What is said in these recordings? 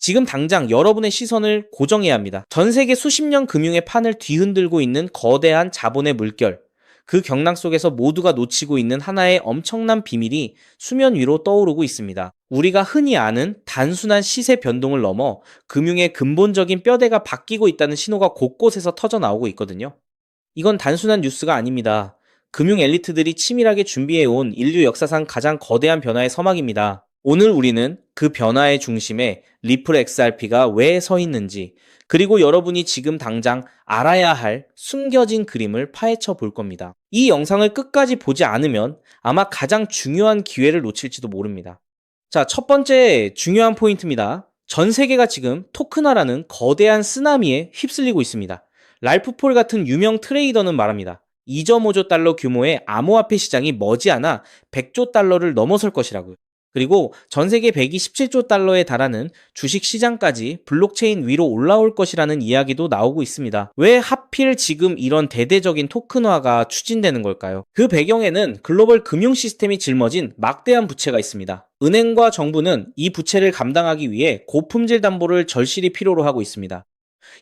지금 당장 여러분의 시선을 고정해야 합니다. 전 세계 수십 년 금융의 판을 뒤흔들고 있는 거대한 자본의 물결, 그 경랑 속에서 모두가 놓치고 있는 하나의 엄청난 비밀이 수면 위로 떠오르고 있습니다. 우리가 흔히 아는 단순한 시세 변동을 넘어 금융의 근본적인 뼈대가 바뀌고 있다는 신호가 곳곳에서 터져 나오고 있거든요. 이건 단순한 뉴스가 아닙니다. 금융 엘리트들이 치밀하게 준비해온 인류 역사상 가장 거대한 변화의 서막입니다. 오늘 우리는 그 변화의 중심에 리플 XRP가 왜 서 있는지, 그리고 여러분이 지금 당장 알아야 할 숨겨진 그림을 파헤쳐 볼 겁니다. 이 영상을 끝까지 보지 않으면 아마 가장 중요한 기회를 놓칠지도 모릅니다. 자, 첫 번째 중요한 포인트입니다. 전 세계가 지금 토큰화라는 거대한 쓰나미에 휩쓸리고 있습니다. 랄프 폴 같은 유명 트레이더는 말합니다. 2.5조 달러 규모의 암호화폐 시장이 머지않아 100조 달러를 넘어설 것이라고요. 그리고 전 세계 127조 달러에 달하는 주식 시장까지 블록체인 위로 올라올 것이라는 이야기도 나오고 있습니다. 왜 하필 지금 이런 대대적인 토큰화가 추진되는 걸까요? 그 배경에는 글로벌 금융 시스템이 짊어진 막대한 부채가 있습니다. 은행과 정부는 이 부채를 감당하기 위해 고품질 담보를 절실히 필요로 하고 있습니다.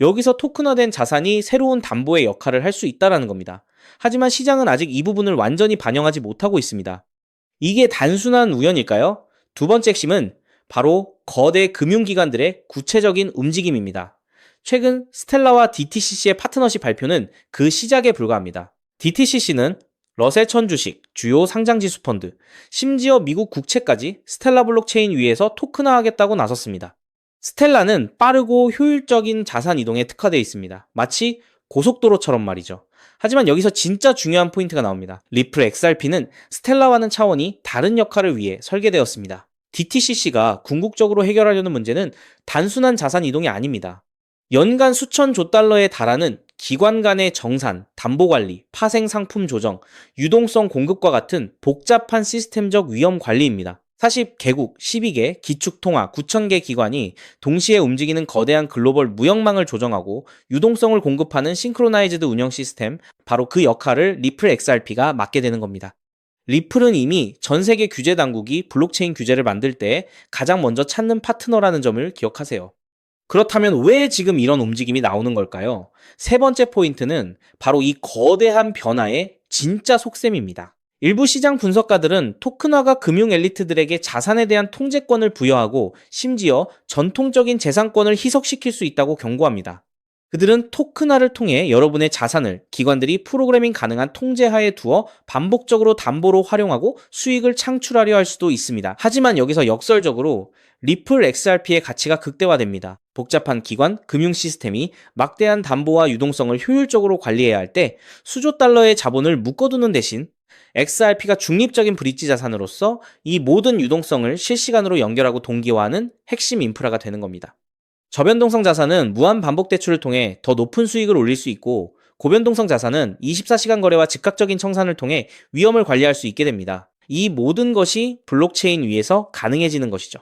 여기서 토큰화된 자산이 새로운 담보의 역할을 할 수 있다는 겁니다. 하지만 시장은 아직 이 부분을 완전히 반영하지 못하고 있습니다. 이게 단순한 우연일까요? 두 번째 핵심은 바로 거대 금융기관들의 구체적인 움직임입니다. 최근 스텔라와 DTCC의 파트너십 발표는 그 시작에 불과합니다. DTCC는 러셀 1000 주식, 주요 상장지수 펀드, 심지어 미국 국채까지 스텔라 블록체인 위에서 토큰화하겠다고 나섰습니다. 스텔라는 빠르고 효율적인 자산 이동에 특화되어 있습니다. 마치 고속도로처럼 말이죠. 하지만 여기서 진짜 중요한 포인트가 나옵니다. 리플 XRP는 스텔라와는 차원이 다른 역할을 위해 설계되었습니다. DTCC가 궁극적으로 해결하려는 문제는 단순한 자산 이동이 아닙니다. 연간 수천 조 달러에 달하는 기관 간의 정산, 담보 관리, 파생 상품 조정, 유동성 공급과 같은 복잡한 시스템적 위험 관리입니다. 40개국, 12개, 기축통화, 9,000개 기관이 동시에 움직이는 거대한 글로벌 무역망을 조정하고 유동성을 공급하는 싱크로나이즈드 운영 시스템, 바로 그 역할을 리플 XRP가 맡게 되는 겁니다. 리플은 이미 전 세계 규제 당국이 블록체인 규제를 만들 때 가장 먼저 찾는 파트너라는 점을 기억하세요. 그렇다면 왜 지금 이런 움직임이 나오는 걸까요? 세 번째 포인트는 바로 이 거대한 변화의 진짜 속셈입니다. 일부 시장 분석가들은 토큰화가 금융 엘리트들에게 자산에 대한 통제권을 부여하고 심지어 전통적인 재산권을 희석시킬 수 있다고 경고합니다. 그들은 토큰화를 통해 여러분의 자산을 기관들이 프로그래밍 가능한 통제하에 두어 반복적으로 담보로 활용하고 수익을 창출하려 할 수도 있습니다. 하지만 여기서 역설적으로 리플 XRP의 가치가 극대화됩니다. 복잡한 기관, 금융 시스템이 막대한 담보와 유동성을 효율적으로 관리해야 할 때 수조 달러의 자본을 묶어두는 대신 XRP가 중립적인 브릿지 자산으로서 이 모든 유동성을 실시간으로 연결하고 동기화하는 핵심 인프라가 되는 겁니다. 저변동성 자산은 무한 반복 대출을 통해 더 높은 수익을 올릴 수 있고, 고변동성 자산은 24시간 거래와 즉각적인 청산을 통해 위험을 관리할 수 있게 됩니다. 이 모든 것이 블록체인 위에서 가능해지는 것이죠.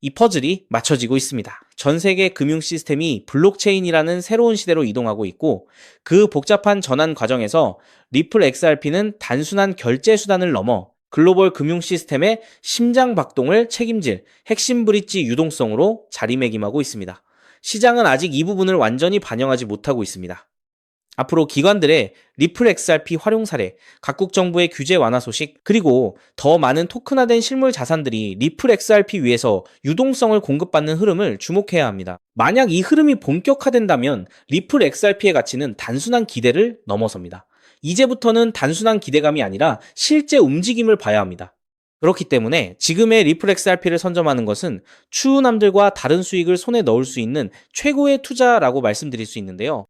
이 퍼즐이 맞춰지고 있습니다. 전 세계 금융 시스템이 블록체인이라는 새로운 시대로 이동하고 있고, 그 복잡한 전환 과정에서 리플 XRP는 단순한 결제 수단을 넘어 글로벌 금융 시스템의 심장 박동을 책임질 핵심 브릿지 유동성으로 자리매김하고 있습니다. 시장은 아직 이 부분을 완전히 반영하지 못하고 있습니다. 앞으로 기관들의 리플 XRP 활용 사례, 각국 정부의 규제 완화 소식, 그리고 더 많은 토큰화된 실물 자산들이 리플 XRP 위에서 유동성을 공급받는 흐름을 주목해야 합니다. 만약 이 흐름이 본격화된다면 리플 XRP의 가치는 단순한 기대를 넘어섭니다. 이제부터는 단순한 기대감이 아니라 실제 움직임을 봐야 합니다. 그렇기 때문에 지금의 리플 XRP를 선점하는 것은 추후 남들과 다른 수익을 손에 넣을 수 있는 최고의 투자라고 말씀드릴 수 있는데요.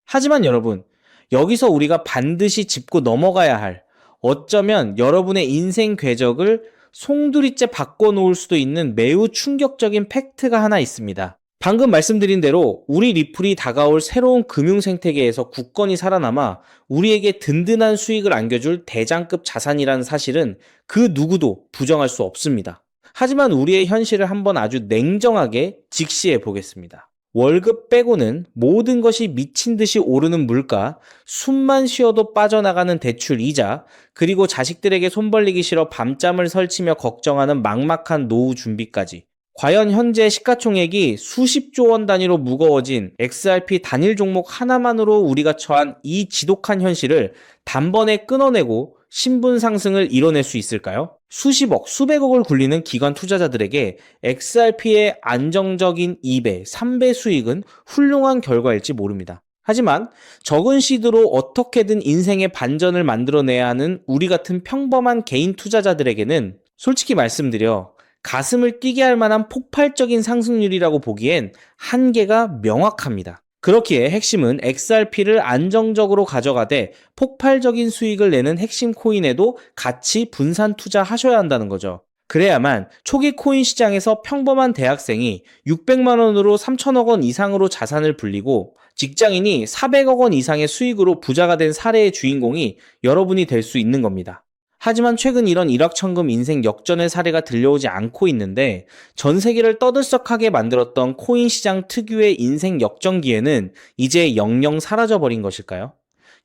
하지만 여러분, 여기서 우리가 반드시 짚고 넘어가야 할, 어쩌면 여러분의 인생 궤적을 송두리째 바꿔놓을 수도 있는 매우 충격적인 팩트가 하나 있습니다. 방금 말씀드린 대로 우리 리플이 다가올 새로운 금융 생태계에서 굳건히 살아남아 우리에게 든든한 수익을 안겨줄 대장급 자산이라는 사실은 그 누구도 부정할 수 없습니다. 하지만 우리의 현실을 한번 아주 냉정하게 직시해 보겠습니다. 월급 빼고는 모든 것이 미친 듯이 오르는 물가, 숨만 쉬어도 빠져나가는 대출 이자, 그리고 자식들에게 손 벌리기 싫어 밤잠을 설치며 걱정하는 막막한 노후 준비까지. 과연 현재 시가총액이 수십조 원 단위로 무거워진 XRP 단일 종목 하나만으로 우리가 처한 이 지독한 현실을 단번에 끊어내고 신분 상승을 이뤄낼 수 있을까요? 수십억, 수백억을 굴리는 기관 투자자들에게 XRP의 안정적인 2배, 3배 수익은 훌륭한 결과일지 모릅니다. 하지만 적은 시드로 어떻게든 인생의 반전을 만들어내야 하는 우리 같은 평범한 개인 투자자들에게는 솔직히 말씀드려 가슴을 뛰게 할 만한 폭발적인 상승률이라고 보기엔 한계가 명확합니다. 그렇기에 핵심은 XRP를 안정적으로 가져가되 폭발적인 수익을 내는 핵심 코인에도 같이 분산 투자하셔야 한다는 거죠. 그래야만 초기 코인 시장에서 평범한 대학생이 600만 원으로 3천억 원 이상으로 자산을 불리고 직장인이 400억 원 이상의 수익으로 부자가 된 사례의 주인공이 여러분이 될 수 있는 겁니다. 하지만 최근 이런 일확천금 인생 역전의 사례가 들려오지 않고 있는데 전 세계를 떠들썩하게 만들었던 코인 시장 특유의 인생 역전 기회는 이제 영영 사라져버린 것일까요?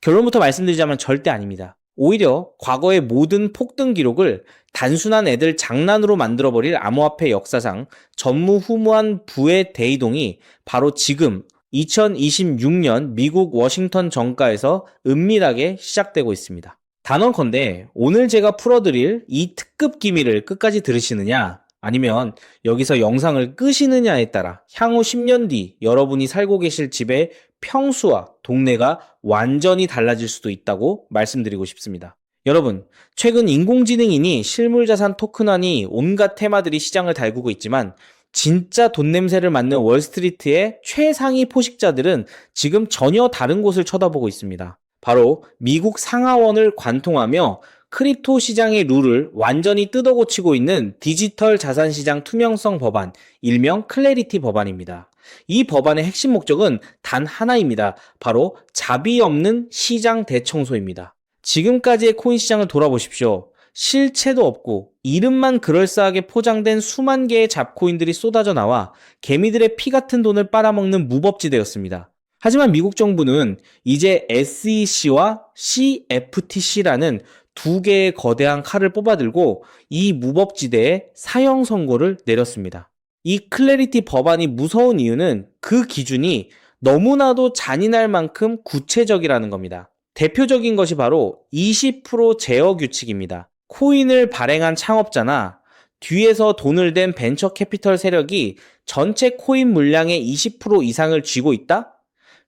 결론부터 말씀드리자면 절대 아닙니다. 오히려 과거의 모든 폭등 기록을 단순한 애들 장난으로 만들어버릴 암호화폐 역사상 전무후무한 부의 대이동이 바로 지금 2026년 미국 워싱턴 정가에서 은밀하게 시작되고 있습니다. 단언컨대 오늘 제가 풀어드릴 이 특급 기밀을 끝까지 들으시느냐 아니면 여기서 영상을 끄시느냐에 따라 향후 10년 뒤 여러분이 살고 계실 집의 평수와 동네가 완전히 달라질 수도 있다고 말씀드리고 싶습니다. 여러분, 최근 인공지능이니 실물자산 토큰화니 온갖 테마들이 시장을 달구고 있지만 진짜 돈 냄새를 맡는 월스트리트의 최상위 포식자들은 지금 전혀 다른 곳을 쳐다보고 있습니다. 바로 미국 상하원을 관통하며 크립토 시장의 룰을 완전히 뜯어고치고 있는 디지털 자산시장 투명성 법안, 일명 클래리티 법안입니다. 이 법안의 핵심 목적은 단 하나입니다. 바로 자비 없는 시장 대청소입니다. 지금까지의 코인 시장을 돌아보십시오. 실체도 없고 이름만 그럴싸하게 포장된 수만 개의 잡코인들이 쏟아져 나와 개미들의 피 같은 돈을 빨아먹는 무법지대였습니다. 하지만 미국 정부는 이제 SEC와 CFTC라는 두 개의 거대한 칼을 뽑아들고 이 무법지대에 사형 선고를 내렸습니다. 이 클래리티 법안이 무서운 이유는 그 기준이 너무나도 잔인할 만큼 구체적이라는 겁니다. 대표적인 것이 바로 20% 제어 규칙입니다. 코인을 발행한 창업자나 뒤에서 돈을 댄 벤처 캐피털 세력이 전체 코인 물량의 20% 이상을 쥐고 있다?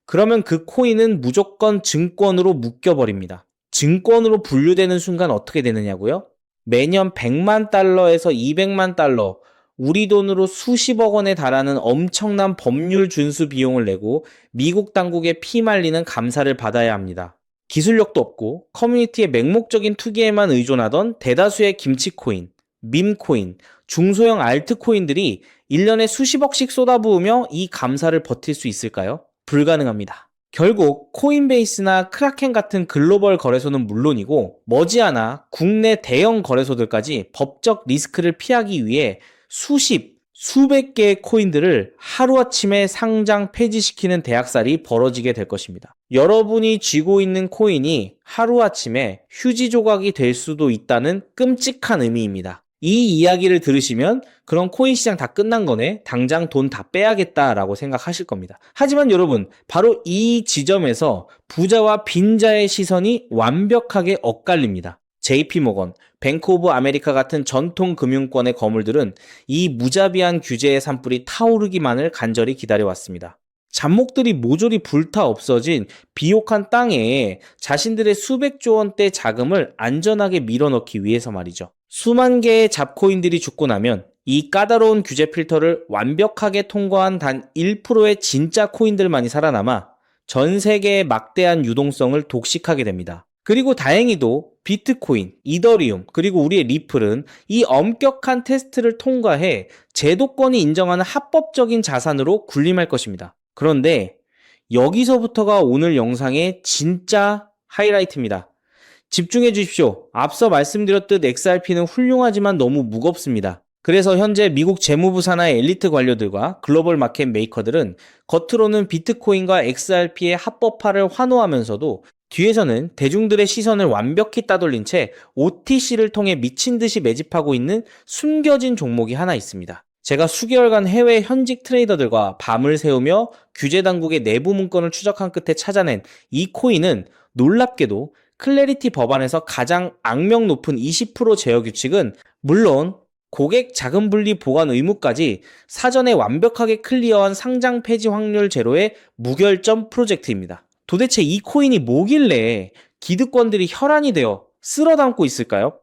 그러면 그 코인은 무조건 증권으로 묶여버립니다. 증권으로 분류되는 순간 어떻게 되느냐고요? 매년 100만 달러에서 200만 달러, 우리 돈으로 수십억 원에 달하는 엄청난 법률 준수 비용을 내고 미국 당국에 피말리는 감사를 받아야 합니다. 기술력도 없고 커뮤니티의 맹목적인 투기에만 의존하던 대다수의 김치코인, 밈코인, 중소형 알트코인들이 1년에 수십억씩 쏟아부으며 이 감사를 버틸 수 있을까요? 불가능합니다. 결국 코인베이스나 크라켄 같은 글로벌 거래소는 물론이고 머지않아 국내 대형 거래소들까지 법적 리스크를 피하기 위해 수백 개의 코인들을 하루아침에 상장 폐지시키는 대학살이 벌어지게 될 것입니다. 여러분이 쥐고 있는 코인이 하루아침에 휴지 조각이 될 수도 있다는 끔찍한 의미입니다. 이 이야기를 들으시면 그런 코인 시장 다 끝난 거네, 당장 돈 다 빼야겠다라고 생각하실 겁니다. 하지만 여러분, 바로 이 지점에서 부자와 빈자의 시선이 완벽하게 엇갈립니다. JP모건, 뱅크 오브 아메리카 같은 전통 금융권의 거물들은 이 무자비한 규제의 산불이 타오르기만을 간절히 기다려왔습니다. 잡목들이 모조리 불타 없어진 비옥한 땅에 자신들의 수백조 원대 자금을 안전하게 밀어넣기 위해서 말이죠. 수만 개의 잡코인들이 죽고 나면 이 까다로운 규제 필터를 완벽하게 통과한 단 1%의 진짜 코인들만이 살아남아 전 세계의 막대한 유동성을 독식하게 됩니다. 그리고 다행히도 비트코인, 이더리움, 그리고 우리의 리플은 이 엄격한 테스트를 통과해 제도권이 인정하는 합법적인 자산으로 군림할 것입니다. 그런데 여기서부터가 오늘 영상의 진짜 하이라이트입니다. 집중해 주십시오. 앞서 말씀드렸듯 XRP는 훌륭하지만 너무 무겁습니다. 그래서 현재 미국 재무부 산하의 엘리트 관료들과 글로벌 마켓 메이커들은 겉으로는 비트코인과 XRP의 합법화를 환호하면서도 뒤에서는 대중들의 시선을 완벽히 따돌린 채 OTC를 통해 미친 듯이 매집하고 있는 숨겨진 종목이 하나 있습니다. 제가 수개월간 해외 현직 트레이더들과 밤을 새우며 규제 당국의 내부 문건을 추적한 끝에 찾아낸 이 코인은 놀랍게도 클래리티 법안에서 가장 악명 높은 20% 제어 규칙은 물론 고객 자금 분리 보관 의무까지 사전에 완벽하게 클리어한 상장 폐지 확률 제로의 무결점 프로젝트입니다. 도대체 이 코인이 뭐길래 기득권들이 혈안이 되어 쓸어 담고 있을까요?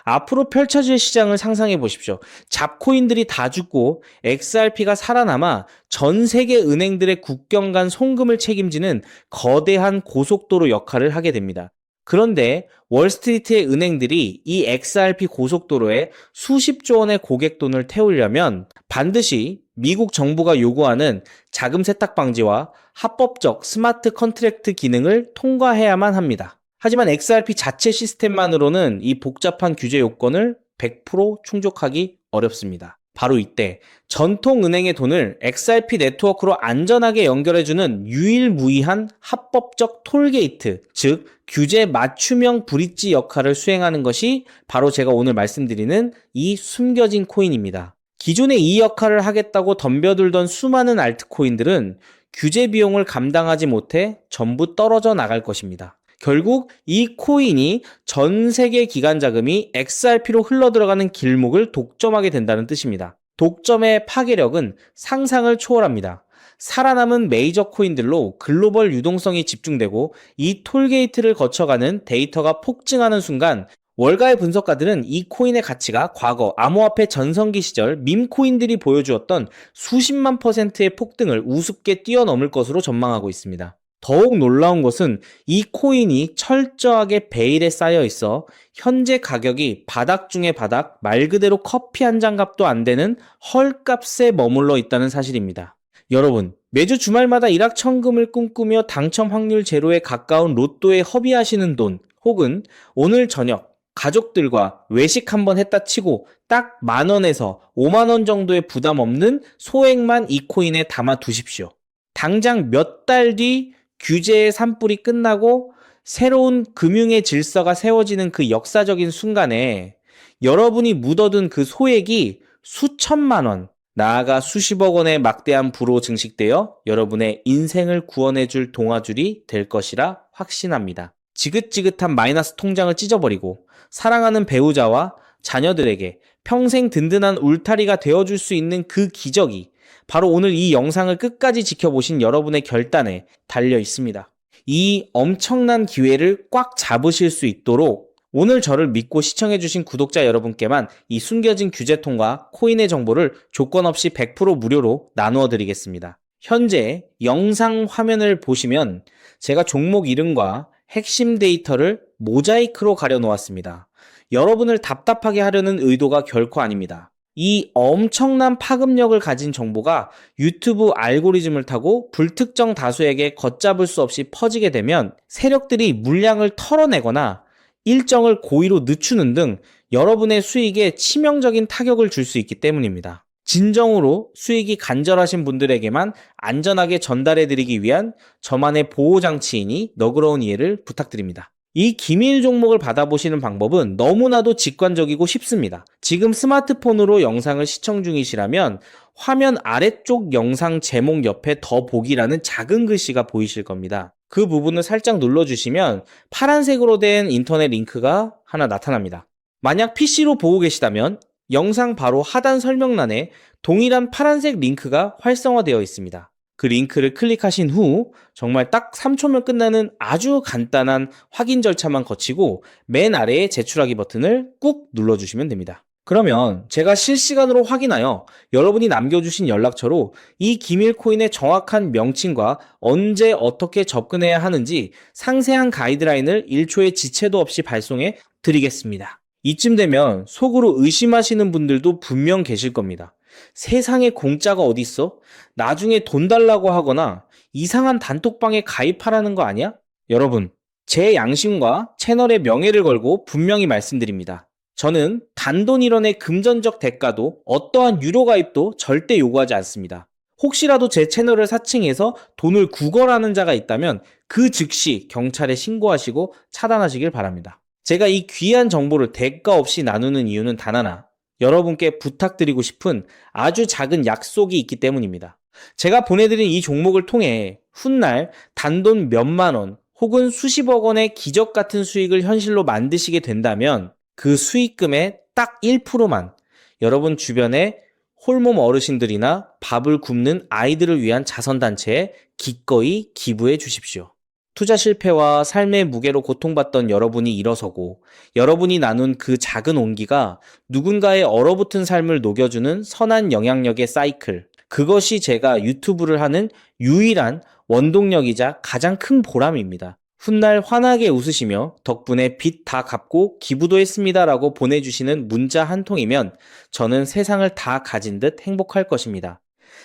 앞으로 펼쳐질 시장을 상상해 보십시오. 잡코인들이 다 죽고 XRP가 살아남아 전 세계 은행들의 국경 간 송금을 책임지는 거대한 고속도로 역할을 하게 됩니다. 그런데 월스트리트의 은행들이 이 XRP 고속도로에 수십조 원의 고객 돈을 태우려면 반드시 미국 정부가 요구하는 자금 세탁 방지와 합법적 스마트 컨트랙트 기능을 통과해야만 합니다. 하지만 XRP 자체 시스템만으로는 이 복잡한 규제 요건을 100% 충족하기 어렵습니다. 바로 이때 전통은행의 돈을 XRP 네트워크로 안전하게 연결해주는 유일무이한 합법적 톨게이트, 즉 규제 맞춤형 브릿지 역할을 수행하는 것이 바로 제가 오늘 말씀드리는 이 숨겨진 코인입니다. 기존에 이 역할을 하겠다고 덤벼들던 수많은 알트코인들은 규제 비용을 감당하지 못해 전부 떨어져 나갈 것입니다. 결국 이 코인이 전 세계 기관 자금이 XRP로 흘러들어가는 길목을 독점하게 된다는 뜻입니다. 독점의 파괴력은 상상을 초월합니다. 살아남은 메이저 코인들로 글로벌 유동성이 집중되고 이 톨게이트를 거쳐가는 데이터가 폭증하는 순간 월가의 분석가들은 이 코인의 가치가 과거 암호화폐 전성기 시절 밈코인들이 보여주었던 수십만 %의 폭등을 우습게 뛰어넘을 것으로 전망하고 있습니다. 더욱 놀라운 것은 이 코인이 철저하게 베일에 쌓여 있어 현재 가격이 바닥 중의 바닥, 말 그대로 커피 한 잔 값도 안 되는 헐값에 머물러 있다는 사실입니다. 여러분, 매주 주말마다 일확천금을 꿈꾸며 당첨 확률 제로에 가까운 로또에 허비하시는 돈, 혹은 오늘 저녁 가족들과 외식 한번 했다 치고 딱 10,000원에서 50,000원 정도의 부담 없는 소액만 이 코인에 담아 두십시오. 당장 몇 달 뒤 규제의 산불이 끝나고 새로운 금융의 질서가 세워지는 그 역사적인 순간에 여러분이 묻어둔 그 소액이 수천만 원, 나아가 수십억 원의 막대한 부로 증식되어 여러분의 인생을 구원해줄 동아줄이 될 것이라 확신합니다. 지긋지긋한 마이너스 통장을 찢어버리고 사랑하는 배우자와 자녀들에게 평생 든든한 울타리가 되어줄 수 있는 그 기적이 바로 오늘 이 영상을 끝까지 지켜보신 여러분의 결단에 달려 있습니다. 이 엄청난 기회를 꽉 잡으실 수 있도록 오늘 저를 믿고 시청해주신 구독자 여러분께만 이 숨겨진 규제통과 코인의 정보를 조건 없이 100% 무료로 나누어 드리겠습니다. 현재 영상 화면을 보시면 제가 종목 이름과 핵심 데이터를 모자이크로 가려 놓았습니다. 여러분을 답답하게 하려는 의도가 결코 아닙니다. 이 엄청난 파급력을 가진 정보가 유튜브 알고리즘을 타고 불특정 다수에게 걷잡을 수 없이 퍼지게 되면 세력들이 물량을 털어내거나 일정을 고의로 늦추는 등 여러분의 수익에 치명적인 타격을 줄 수 있기 때문입니다. 진정으로 수익이 간절하신 분들에게만 안전하게 전달해드리기 위한 저만의 보호장치이니 너그러운 이해를 부탁드립니다. 이 기밀 종목을 받아보시는 방법은 너무나도 직관적이고 쉽습니다. 지금 스마트폰으로 영상을 시청 중이시라면 화면 아래쪽 영상 제목 옆에 더 보기라는 작은 글씨가 보이실 겁니다. 그 부분을 살짝 눌러주시면 파란색으로 된 인터넷 링크가 하나 나타납니다. 만약 PC로 보고 계시다면 영상 바로 하단 설명란에 동일한 파란색 링크가 활성화되어 있습니다. 그 링크를 클릭하신 후 정말 딱 3초면 끝나는 아주 간단한 확인 절차만 거치고 맨 아래에 제출하기 버튼을 꾹 눌러주시면 됩니다. 그러면 제가 실시간으로 확인하여 여러분이 남겨주신 연락처로 이 기밀 코인의 정확한 명칭과 언제 어떻게 접근해야 하는지 상세한 가이드라인을 1초의 지체도 없이 발송해 드리겠습니다. 이쯤 되면 속으로 의심하시는 분들도 분명 계실 겁니다. 세상에 공짜가 어딨어? 나중에 돈 달라고 하거나 이상한 단톡방에 가입하라는 거 아니야? 여러분, 제 양심과 채널의 명예를 걸고 분명히 말씀드립니다. 저는 단돈 1원의 금전적 대가도 어떠한 유료 가입도 절대 요구하지 않습니다. 혹시라도 제 채널을 사칭해서 돈을 구걸하는 자가 있다면 그 즉시 경찰에 신고하시고 차단하시길 바랍니다. 제가 이 귀한 정보를 대가 없이 나누는 이유는 단 하나, 여러분께 부탁드리고 싶은 아주 작은 약속이 있기 때문입니다. 제가 보내드린 이 종목을 통해 훗날 단돈 몇만 원 혹은 수십억 원의 기적 같은 수익을 현실로 만드시게 된다면 그 수익금의 딱 1%만 여러분 주변에 홀몸 어르신들이나 밥을 굶는 아이들을 위한 자선단체에 기꺼이 기부해 주십시오. 투자 실패와 삶의 무게로 고통받던 여러분이 일어서고 여러분이 나눈 그 작은 온기가 누군가의 얼어붙은 삶을 녹여주는 선한 영향력의 사이클. 그것이 제가 유튜브를 하는 유일한 원동력이자 가장 큰 보람입니다. 훗날 환하게 웃으시며 덕분에 빚 다 갚고 기부도 했습니다 라고 보내주시는 문자 한 통이면 저는 세상을 다 가진 듯 행복할 것입니다.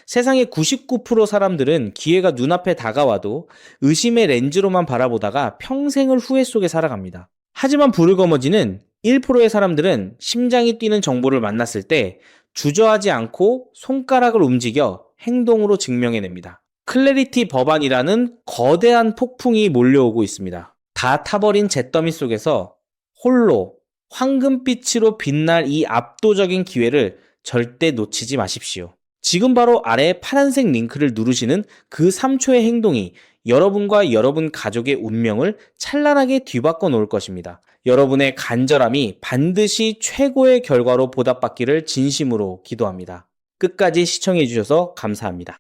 세상의 99% 사람들은 기회가 눈앞에 다가와도 의심의 렌즈로만 바라보다가 평생을 후회 속에 살아갑니다. 하지만 부르거머지는 1%의 사람들은 심장이 뛰는 정보를 만났을 때 주저하지 않고 손가락을 움직여 행동으로 증명해냅니다. 클래리티 법안이라는 거대한 폭풍이 몰려오고 있습니다. 다 타버린 잿더미 속에서 홀로 황금빛으로 빛날 이 압도적인 기회를 절대 놓치지 마십시오. 지금 바로 아래 파란색 링크를 누르시는 그 3초의 행동이 여러분과 여러분 가족의 운명을 찬란하게 뒤바꿔 놓을 것입니다. 여러분의 간절함이 반드시 최고의 결과로 보답받기를 진심으로 기도합니다. 끝까지 시청해 주셔서 감사합니다.